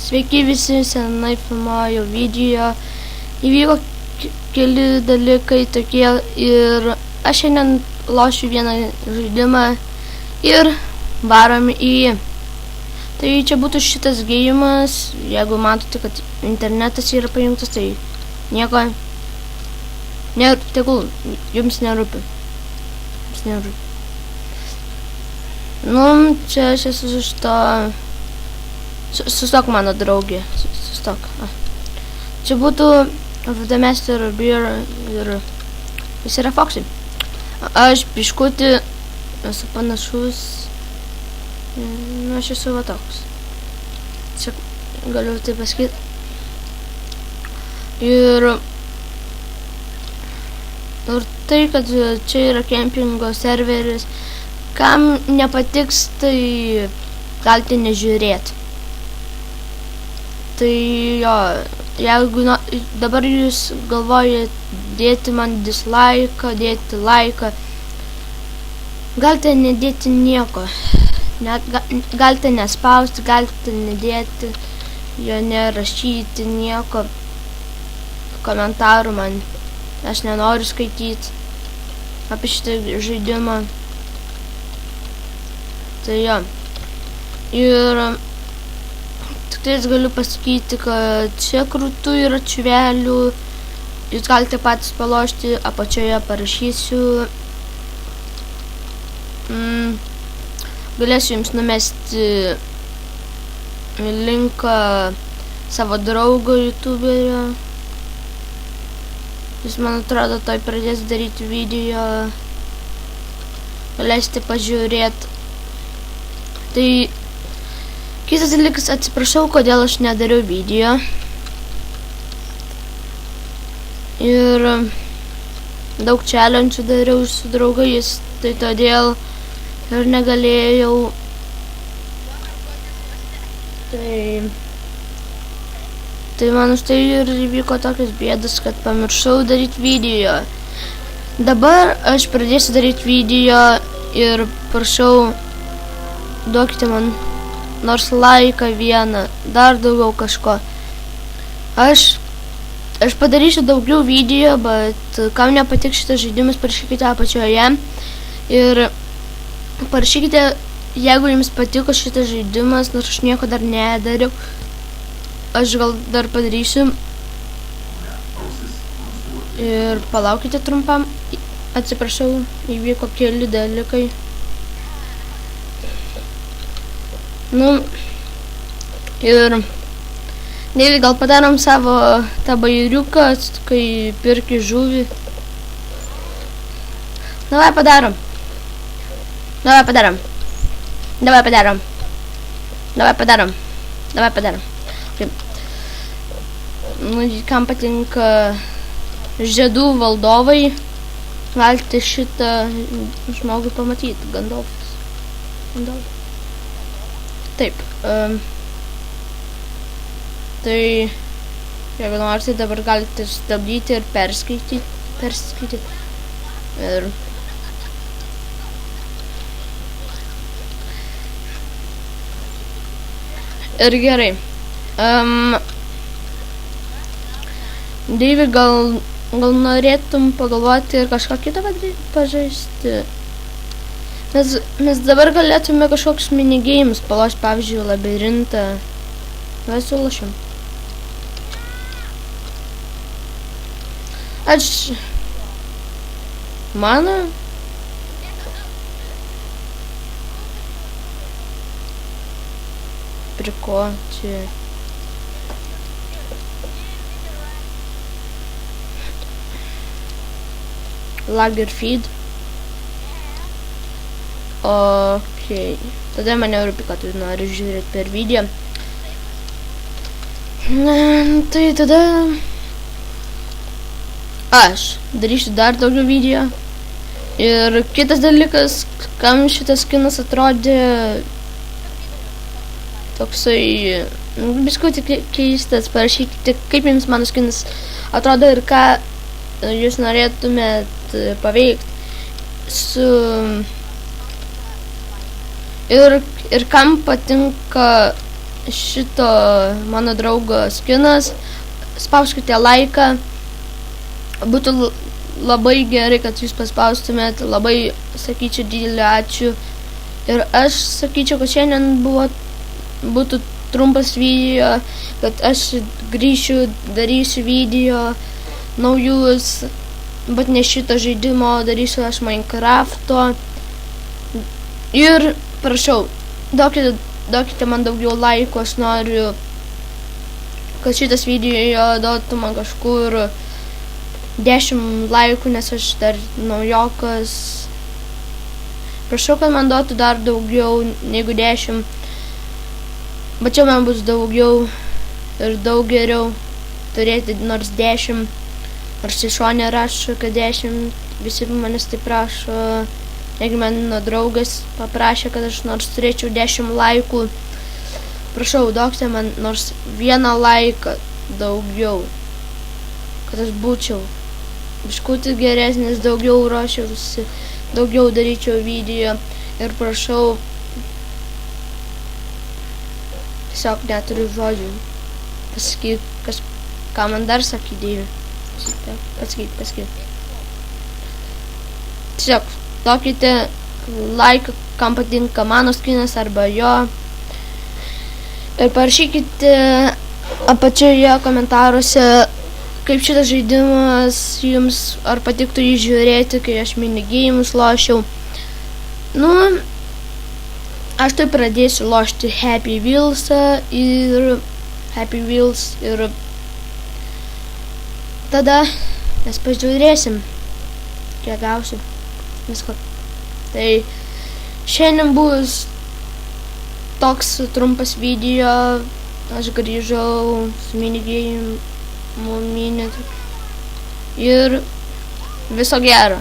Sveiki visi, senai filmuoju video, įvyko keli dalykai tokie ir aš šiandien lošiu vieną žaidimą ir varom į jį. Tai čia būtų šitas gėjimas, jeigu matote, kad internetas yra pajungtas, tai nieko, tegul, jums nerūpi. Nu, čia aš esu iš to... Sustok mano draugė, sustok. Čia būtų The Master Beer ir jis yra Foxy. Aš biškutį esu panašus, nu aš esu va toks. Čia galiu tai pasakyti. Ir tai, kad čia yra kempingo serveris, kam nepatiks, tai galite nežiūrėti. Tai jo, jeigu dabar jūs galvojate dėti man dislike, dėti like, galite nedėti nieko. Galite nespausti, galite nedėti, jo nerašyti nieko, komentarų man. Aš nenoriu skaityti apie šitą žaidimą. Tai jo. Ir tai galiu pasakyti, kad čia krūtų yra čvelių, jūs galite patys palošti, apačioje parašysiu. Galėsiu jums numesti linką savo draugo youtuberio. Jis, man atrodo, tai pradės daryti video. Galėsite pažiūrėti. Tai kitas dalykas, atsiprašau, kodėl aš nedariau video. Ir daug challenge dariau su draugais, tai todėl ir negalėjau. Tai man už tai ir įvyko tokios bėdos, kad pamiršau daryti video. Dabar aš pradėsiu daryti video ir prašau, duokite man nors laiką vieną, dar daugiau kažko. Aš padarysiu daugiau video, bet kam nepatiks šitas žaidimas, parašykite apačioje. Ir parašykite, jeigu jums patiko šitas žaidimas, nors aš nieko dar nedariau. Aš gal dar padarysiu. Ir palaukite trumpam. Atsiprašau, įvyko keli dalykai. Nu, ir Dėvi, gal padarom savo tą bairiuką, kai pirki žuvį. Davai padarom. Nu, kam patinka žiedų valdovai, galite šitą žmogų pamatyti, Gandalfas. Taip. Tai, jeigu norite, dabar galite stabdyti ir perskaityti. Ir gerai. Deivi, gal norėtum pagalvoti ir kažką kitą pažaisti? Mes dabar galėtume kažkokius minigėjimus palošti, pavyzdžiui, labirintą. Mes sulošim. Mano? Priko, čia. Lagerfeed. Okei. Tada mane rūpi, kad tu nori žiūrėti per video. Tai tada aš darysiu dar daugiau video. Ir kitas dalykas, kam šitas skinas atrodė toksai biskutį keistas, parašykite, kaip jums mano skinas atrodo ir ką jūs norėtumėt paveikti su ir kam patinka šito mano draugo skinas, spauskite laiką. Būtų labai gerai, kad jūs paspaustumėt, labai sakyčiau didelį ačiū. Ir aš sakyčiau, kad šiandien būtų trumpas video, kad aš grįšiu, darysiu video naujus, bet ne šito žaidimo, darysiu aš Minecrafto. Ir prašau, duokite man daugiau laikų, aš noriu, kad šitas video duotų man kažkur 10 laikų, nes aš dar naujokas. Prašau, kad man duotų dar daugiau negu 10, bet čia man bus daugiau ir daug geriau turėti nors 10, nors iš šonė rašo, kad 10, visi manęs taip prašo, negi mano draugas paprašė, kad aš nors turėčiau 10 laikų. Prašau, duokite man nors 1 laiką daugiau, kad aš būčiau biškutį geresnis, daugiau ruošiausi, daugiau daryčiau video. Ir prašau, tiesiog neturiu žodžių pasakyt, ką man dar sakyti. Pasakyt. Tiesiog duokite laiką, kam patinka mano skinas arba jo. Ir parašykite apačioje komentaruose, kaip šitas žaidimas jums, ar patiktų jį žiūrėti, kai aš minigėjimus lošiau. Nu, aš tai pradėsiu lošti Happy Wheels ir tada mes pažiūrėsim, kiek gausiu visko. Tai šiandien bus toks trumpas video, aš grįžau su minigėjimu ir viso gero.